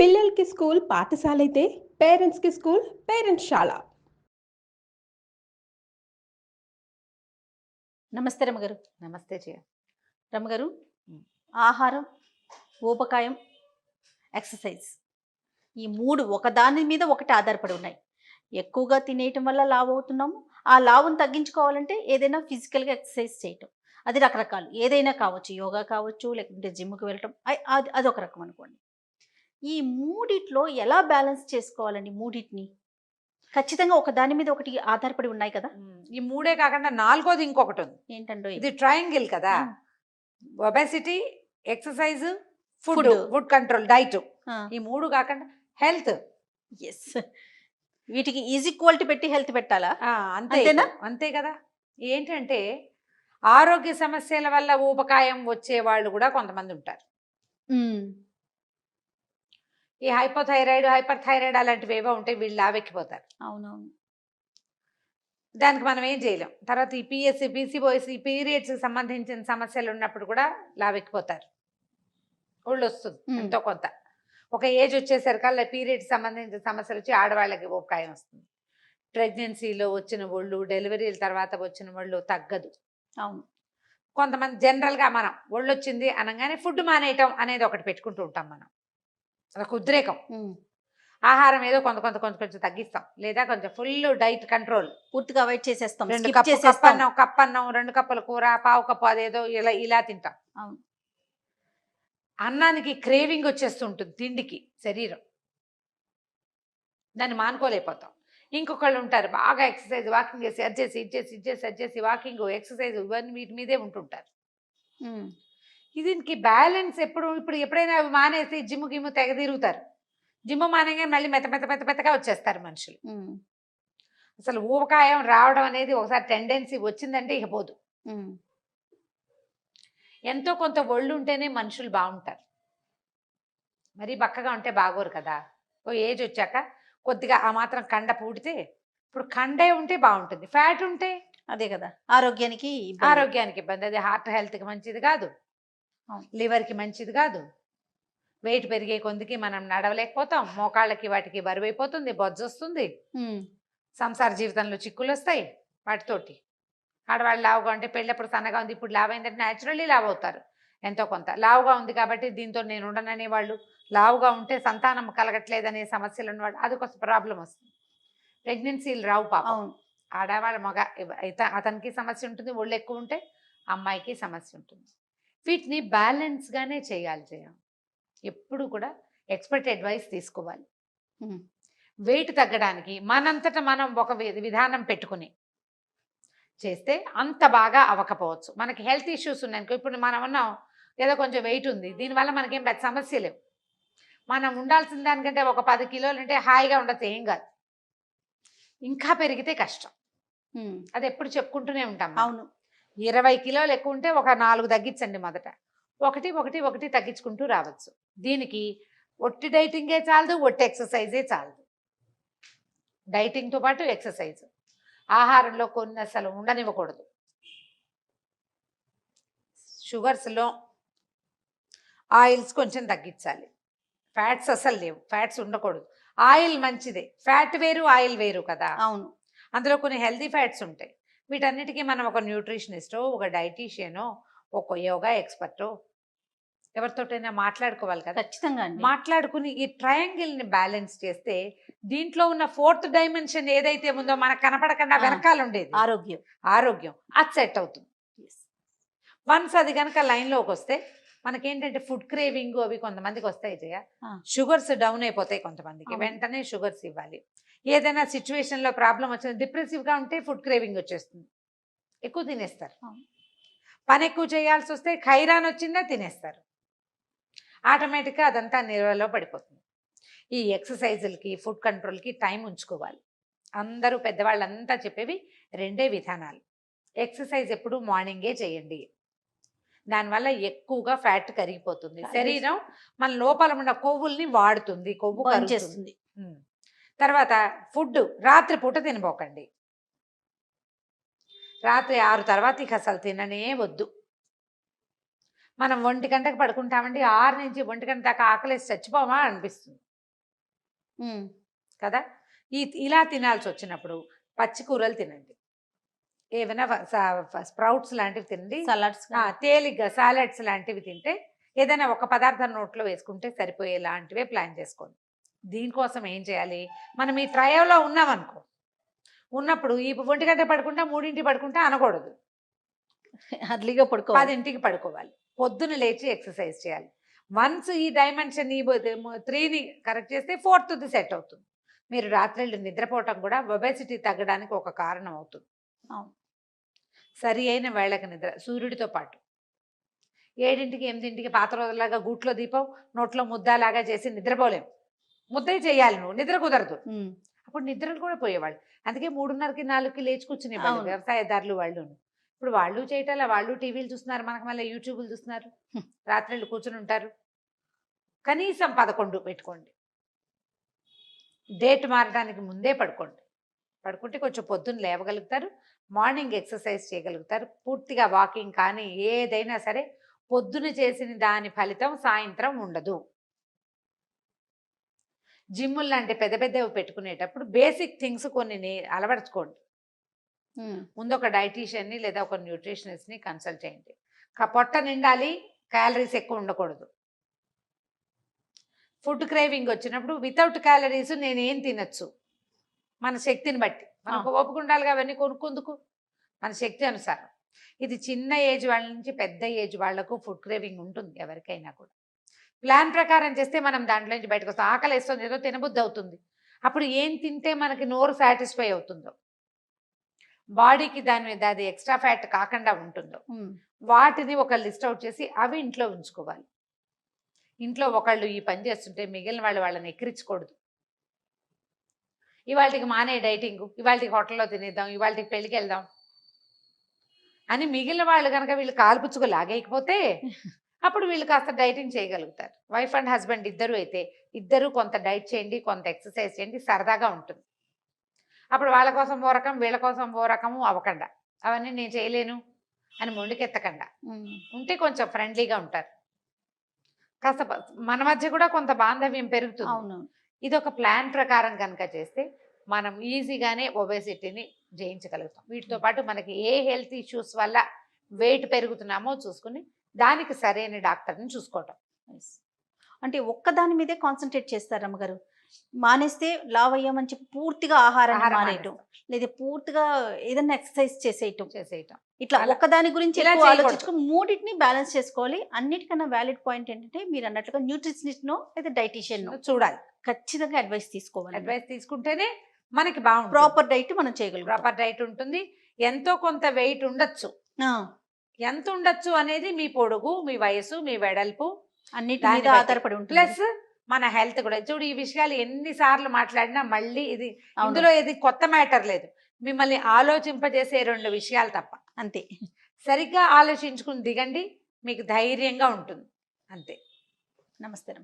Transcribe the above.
పిల్లలకి స్కూల్ పాఠశాలైతే పేరెంట్స్‌కి స్కూల్ పేరెంట్స్‌శాల. నమస్తే రమగారు. నమస్తే జయ. రమగారు, హ్మ్. ఆహారం, ఊబకాయం, ఎక్సర్సైజ్ ఈ 3 ఒకదాని మీద ఒకటి ఆధారపడి ఉన్నాయి. ఎక్కువగా తినేయటం వల్ల లావు అవుతున్నాము. ఆ లావును తగ్గించుకోవాలంటే ఏదైనా ఫిజికల్‌గా ఎక్సర్సైజ్ చేయటం. అది రకరకాలు. ఏదైనా కావచ్చు. యోగా కావచ్చు, లేకుంటే జిమ్‌కి వెళ్ళటం. అదొక రకం అనుకోండి. ఈ మూడిట్లో ఎలా బ్యాలెన్స్ చేసుకోవాలండి మూడిటిని? ఖచ్చితంగా ఒకదాని మీద ఒకటి ఆధారపడి ఉన్నాయి కదా! ఈ మూడే కాకుండా నాలుగోది ఇంకొకటుంది. ఏంటండోయ్? ఇది ట్రయాంగిల్ కదా! ఆ! Obesity, exercise, food, food. Food control, diet. ఆ! ఈ 3 కాకుండా హెల్త్. యెస్. వీటికి ఈజ్ ఈక్వాలిటీ పెట్టి హెల్త్ పెట్టాలా? అంతే అంతేనా? అంతే కదా! ఏంటంటే ఆరోగ్య సమస్యల వల్ల ఊబకాయం వచ్చే వాళ్ళు కూడా కొంతమంది ఉంటారు. హ్మ్. ఈ హైపోథైరాయిడ్, హైపర్ థైరాయిడ్ అలాంటివి ఏవో ఉంటాయి, వీళ్ళు లావెక్కిపోతారు. అవునవును. దానికి మనం ఏం చేయలేం. తర్వాత ఈ పిఎస్సి, పీసీఓఎస్, ఈ పీరియడ్స్కి సంబంధించిన సమస్యలు ఉన్నప్పుడు కూడా లావెక్కిపోతారు. ఒళ్ళొస్తుంది ఎంతో కొంత. ఒక ఏజ్ వచ్చేసరికల్లా పీరియడ్స్ సంబంధించిన సమస్యలు వచ్చి ఆడవాళ్ళకి ఊబకాయం వస్తుంది. ప్రెగ్నెన్సీలో వచ్చిన ఒళ్ళు, డెలివరీల తర్వాత వచ్చిన ఒళ్ళు తగ్గదు. అవును. కొంతమంది జనరల్గా మనం ఒళ్ళొచ్చింది అనగానే ఫుడ్ మానేయటం అనేది ఒకటి పెట్టుకుంటూ ఉంటాం మనం. అదొక ఉద్రేకం. ఆహారం ఏదో కొంచెం తగ్గిస్తాం, లేదా కొంచెం ఫుల్ డైట్ కంట్రోల్. పూర్తిగా అవాయిడ్ చేసేస్తాం. 2 స్కిప్ కప్పు చేసేస్తాం. కప్పన్నం, 2 కప్పుల కూర, పావు కప్పు అదేదో ఇలా తింటాం. అవును. అన్నానికి క్రేవింగ్ వచ్చేస్తుంటుంది, తిండికి శరీరం. దాన్ని మానుకోలేకపోతాం. ఇంకొకళ్ళు ఉంటారు బాగా ఎక్సర్సైజ్, వాకింగ్ చేసి అది చేసి ఇది చేసి వాకింగ్, ఎక్సర్సైజ్ ఇవన్నీ వీటి మీదే ఉంటుంటారు. దీనికి బ్యాలెన్స్ ఇప్పుడు ఎప్పుడైనా అవి మానేసి జిమ్ గిమ్ తెగ తిరుగుతారు. జిమ్ మానేగా మళ్ళీ మెత్తగా వచ్చేస్తారు మనుషులు. అసలు ఊబకాయం రావడం అనేది ఒకసారి టెండెన్సీ వచ్చిందంటే ఇక పోదు. ఎంతో కొంత ఒళ్ళు ఉంటేనే మనుషులు బాగుంటారు. మరీ బక్కగా ఉంటే బాగోరు కదా. ఓ ఏజ్ వచ్చాక కొద్దిగా ఆ మాత్రం కండ పూడితే, ఇప్పుడు కండే ఉంటే బాగుంటుంది, ఫ్యాట్ ఉంటే అదే కదా ఆరోగ్యానికి ఇబ్బంది. అది హార్ట్ హెల్త్కి మంచిది కాదు, లివర్కి మంచిది కాదు. వెయిట్ పెరిగే కొందికి మనం నడవలేకపోతాం, మోకాళ్ళకి వాటికి బరువైపోతుంది, బొజ్జు వస్తుంది, సంసార జీవితంలో చిక్కులు వస్తాయి వాటితోటి. ఆడవాళ్ళు లావుగా ఉంటే పెళ్ళప్పుడు సన్నగా ఉంది, ఇప్పుడు లావు అయిందంటే న్యాచురల్లీ లావు అవుతారు. ఎంతో కొంత లావుగా ఉంది కాబట్టి దీంతో నేను ఉండననే వాళ్ళు, లావుగా ఉంటే సంతానం కలగట్లేదనే సమస్యలు ఉన్నవాళ్ళు, అది కొంచెం ప్రాబ్లం వస్తుంది. ప్రెగ్నెన్సీలు రావు పాపం. ఆడవాళ్ళ మగ అయితే అతనికి సమస్య ఉంటుంది, ఒళ్ళు ఎక్కువ ఉంటే అమ్మాయికి సమస్య ఉంటుంది. వీటిని బ్యాలెన్స్గానే చేయాలి ఎప్పుడు కూడా ఎక్స్పర్ట్ అడ్వైస్ తీసుకోవాలి. వెయిట్ తగ్గడానికి మనంతటా మనం ఒక విధానం పెట్టుకుని చేస్తే అంత బాగా అవ్వకపోవచ్చు. మనకి హెల్త్ ఇష్యూస్ ఉన్నాయనుకో, ఇప్పుడు మనం ఉన్నాం ఏదో కొంచెం వెయిట్ ఉంది, దీనివల్ల మనకేం పెద్ద సమస్య లేవు. మనం ఉండాల్సిన దానికంటే ఒక 10 కిలోలు అంటే హాయిగా ఉండొచ్చు, ఏం కాదు. ఇంకా పెరిగితే కష్టం. అది ఎప్పుడు చెప్పుకుంటూనే ఉంటాం. అవును. 20 కిలోలు ఎక్కువ ఉంటే ఒక 4 తగ్గించండి మొదట. ఒకటి తగ్గించుకుంటూ రావచ్చు. దీనికి ఒట్టి డైటింగే చాలదు, ఒట్టి ఎక్సర్సైజే చాలదు. డైటింగ్తో పాటు ఎక్సర్సైజ్. ఆహారంలో కొన్ని అసలు ఉండనివ్వకూడదు. షుగర్స్లో ఆయిల్స్ కొంచెం తగ్గించాలి. ఫ్యాట్స్ అసలు లేవు, ఫ్యాట్స్ ఉండకూడదు. ఆయిల్ మంచిదే, ఫ్యాట్ వేరు ఆయిల్ వేరు కదా. అవును. అందులో కొన్ని హెల్తీ ఫ్యాట్స్ ఉంటాయి. వీటన్నిటికీ మనం ఒక న్యూట్రిషనిస్టో, ఒక డైటీషియనో, ఒక యోగా ఎక్స్పర్టో ఎవరితోటైనా మాట్లాడుకోవాలి కదా. ఖచ్చితంగా అండి. మాట్లాడుకుని ఈ ట్రయాంగిల్ని బ్యాలెన్స్ చేస్తే దీంట్లో ఉన్న 4th డైమెన్షన్ ఏదైతే ఉందో మనకు కనపడకుండా వెనకాల ఉండేది ఆరోగ్యం అది సెట్ అవుతుంది. వన్స్ అది కనుక లైన్లోకి వస్తే మనకేంటంటే ఫుడ్ క్రేవింగ్ అవి కొంతమందికి వస్తాయి జయ. షుగర్స్ డౌన్ అయిపోతాయి కొంతమందికి, వెంటనే షుగర్స్ ఇవ్వాలి. ఏదైనా సిచ్యువేషన్లో ప్రాబ్లం వచ్చింది, డిప్రెసివ్గా ఉంటే ఫుడ్ క్రేవింగ్ వచ్చేస్తుంది, ఎక్కువ తినేస్తారు. పని ఎక్కువ చేయాల్సి వస్తే ఖైరాన్ వచ్చిందా తినేస్తారు, ఆటోమేటిక్గా అదంతా నిల్వలో పడిపోతుంది. ఈ ఎక్సర్సైజులకి, ఫుడ్ కంట్రోల్కి టైం ఉంచుకోవాలి. అందరూ పెద్దవాళ్ళంతా చెప్పేవి 2 విధానాలు. ఎక్సర్సైజ్ ఎప్పుడు మార్నింగే చేయండి, దానివల్ల ఎక్కువగా ఫ్యాట్ కరిగిపోతుంది, శరీరం మన లోపల ఉన్న కొవ్వుల్ని వాడుతుంది, కొవ్వు కరుగుతుంది. తర్వాత ఫుడ్ రాత్రిపూట తినబోకండి. రాత్రి 6 తర్వాత ఇక అసలు తిననే వద్దు. మనం 1 గంటకు పడుకుంటామండి, 6 నుంచి 1 గంట దాకా ఆకలేసి చచ్చిపోమా అనిపిస్తుంది. కదా. ఇలా తినాల్సి వచ్చినప్పుడు పచ్చి కూరలు తినండి, ఏమైనా స్ప్రౌట్స్ లాంటివి తినండి, సలాడ్స్ తేలిగ్గా సాలడ్స్ లాంటివి తింటే ఏదైనా ఒక పదార్థం నోట్లో వేసుకుంటే సరిపోయేలాంటివే ప్లాన్ చేసుకోండి. దీనికోసం ఏం చేయాలి, మనం ఈ ట్రయోలో ఉన్నామనుకో, ఉన్నప్పుడు ఈ 1 గంట పడుకుంటా 3ంటికి పడుకుంటా అనకూడదు, అర్లీగా పడుకోవాలి, 10ంటికి పడుకోవాలి, పొద్దున లేచి ఎక్సర్సైజ్ చేయాలి. వన్స్ ఈ డైమెన్షన్ ఈ 3ని కరెక్ట్ చేస్తే 4th సెట్ అవుతుంది. మీరు రాత్రిళ్ళు నిద్రపోవటం కూడా ఒబెసిటీ తగ్గడానికి ఒక కారణం అవుతుంది. సరి అయిన వేళకి నిద్ర, సూర్యుడితో పాటు 7ంటికి 8ంటికి పాత రోజులాగా గూట్లో దీపం నోట్లో ముద్దలాగా చేసి నిద్రపోలేం. ముద్దే చేయాలి, నువ్వు నిద్ర కుదరదు. అప్పుడు నిద్రలు కూడా పోయేవాళ్ళు. అందుకే 3:30కి 4కి లేచి కూర్చునేవాళ్ళు వ్యవసాయదారులు వాళ్ళు. ఇప్పుడు వాళ్ళు చేయటాల, వాళ్ళు టీవీలు చూస్తున్నారు, మనకు మళ్ళీ యూట్యూబ్లు చూస్తున్నారు, రాత్రిళ్ళు కూర్చుని ఉంటారు. కనీసం 11 పెట్టుకోండి, డేట్ మారడానికి ముందే పడుకోండి. పడుకుంటే కొంచెం పొద్దున్న లేవగలుగుతారు, మార్నింగ్ ఎక్సర్సైజ్ చేయగలుగుతారు. పూర్తిగా వాకింగ్ కానీ ఏదైనా సరే పొద్దున చేసిన దాని ఫలితం సాయంత్రం ఉండదు. జిమ్ములు లాంటి పెద్ద పెద్దవి పెట్టుకునేటప్పుడు బేసిక్ థింగ్స్ కొన్ని అలవరుచుకోండి. ముందు ఒక డైటీషియన్ని లేదా ఒక న్యూట్రిషనిస్ట్ని కన్సల్ట్ చేయండి. పొట్ట నిండాలి, క్యాలరీస్ ఎక్కువ ఉండకూడదు. ఫుడ్ క్రేవింగ్ వచ్చినప్పుడు వితౌట్ క్యాలరీస్ నేను ఏం తినచ్చు, మన శక్తిని బట్టి మనకు ఓపిక ఉండాలిగా, అవన్నీ కొనుక్కుందుకు మన శక్తి అనుసారం. ఇది చిన్న ఏజ్ వాళ్ళ నుంచి పెద్ద ఏజ్ వాళ్లకు ఫుడ్ క్రేవింగ్ ఉంటుంది ఎవరికైనా కూడా. ప్లాన్ ప్రకారం చేస్తే మనం దాంట్లో నుంచి బయటకు వస్తాం. ఆకలి వేస్తుంది, ఏదో తినబుద్ధి అవుతుంది, అప్పుడు ఏం తింటే మనకి నోరు సాటిస్ఫై అవుతుందో, బాడీకి దాని మీద అది ఎక్స్ట్రా ఫ్యాట్ కాకుండా ఉంటుందో వాటిని ఒక లిస్ట్ అవుట్ చేసి అవి ఇంట్లో ఉంచుకోవాలి. ఇంట్లో ఒకళ్ళు ఈ పని చేస్తుంటే మిగిలిన వాళ్ళని ఎక్కిరించకూడదు. ఇవాళకి మానే డైటింగ్, ఇవాళకి హోటల్లో తినేద్దాం, ఇవాళకి పెళ్ళికి వెళ్దాం అని మిగిలిన వాళ్ళు కనుక వీళ్ళు కాలుపుచ్చుకు లాగేయకపోతే అప్పుడు వీళ్ళు కాస్త డైటింగ్ చేయగలుగుతారు. వైఫ్ అండ్ హస్బెండ్ ఇద్దరు అయితే ఇద్దరు కొంత డైట్ చేయండి, కొంత ఎక్సర్సైజ్ చేయండి, సరదాగా ఉంటుంది. అప్పుడు వాళ్ళ కోసం ఓ రకం, వీళ్ళ కోసం ఓ రకము అవ్వకుండా, అవన్నీ నేను చేయలేను అని మొండికెత్తకుండా ఉంటే కొంచెం ఫ్రెండ్లీగా ఉంటారు. కాస్త మన మధ్య కూడా కొంత బాంధవ్యం పెరుగుతుంది. ఇది ఒక ప్లాన్ ప్రకారం కనుక చేస్తే మనం ఈజీగానే ఒబేసిటీని జయించగలుగుతాం. వీటితో పాటు మనకి ఏ హెల్త్ ఇష్యూస్ వల్ల వెయిట్ పెరుగుతున్నామో చూసుకుని దానికి సరైన డాక్టర్ని చూసుకోవటం. అంటే ఒక్కదాని మీదే కాన్సన్ట్రేట్ చేస్తారు అమ్మగారు. మానేస్తే లావ్ అయ్యామని చెప్పి పూర్తిగా ఆహారాన్ని మానేయటం, లేదా పూర్తిగా ఏదైనా ఎక్సర్సైజ్ చేసేయటం ఇట్లా ఒక్కదాని గురించి ఎక్కువ ఆలోచించుకుని మూడింటిని బ్యాలెన్స్ చేసుకోవాలి. అన్నిటికన్నా వ్యాలిడ్ పాయింట్ ఏంటంటే మీరు అన్నట్లుగా న్యూట్రిషనిస్ట్ నో లేదా డైటీషియన్ నో చూడాలి, ఖచ్చితంగా అడ్వైస్ తీసుకోవాలి. అడ్వైస్ తీసుకుంటేనే మనకి బాగుంటుంది. ప్రాపర్ డైట్ మనం చేయగలం. ప్రాపర్ డైట్ ఉంటుంది. ఎంతో కొంత వెయిట్ ఉండొచ్చు, ఎంత ఉండొచ్చు అనేది మీ పొడుగు, మీ వయసు, మీ వెడల్పు అన్నిటి మీద ఆధారపడి ఉంటుంది. ప్లస్ మన హెల్త్ కూడా. చూడు, ఈ విషయాలు ఎన్నిసార్లు మాట్లాడినా మళ్ళీ ఇందులో ఇది కొత్త మ్యాటర్ లేదు. మిమ్మల్ని ఆలోచింపజేసే 2 విషయాలు తప్ప. అంతే. సరిగ్గా ఆలోచించుకుని దిగండి, మీకు ధైర్యంగా ఉంటుంది. అంతే. నమస్తే.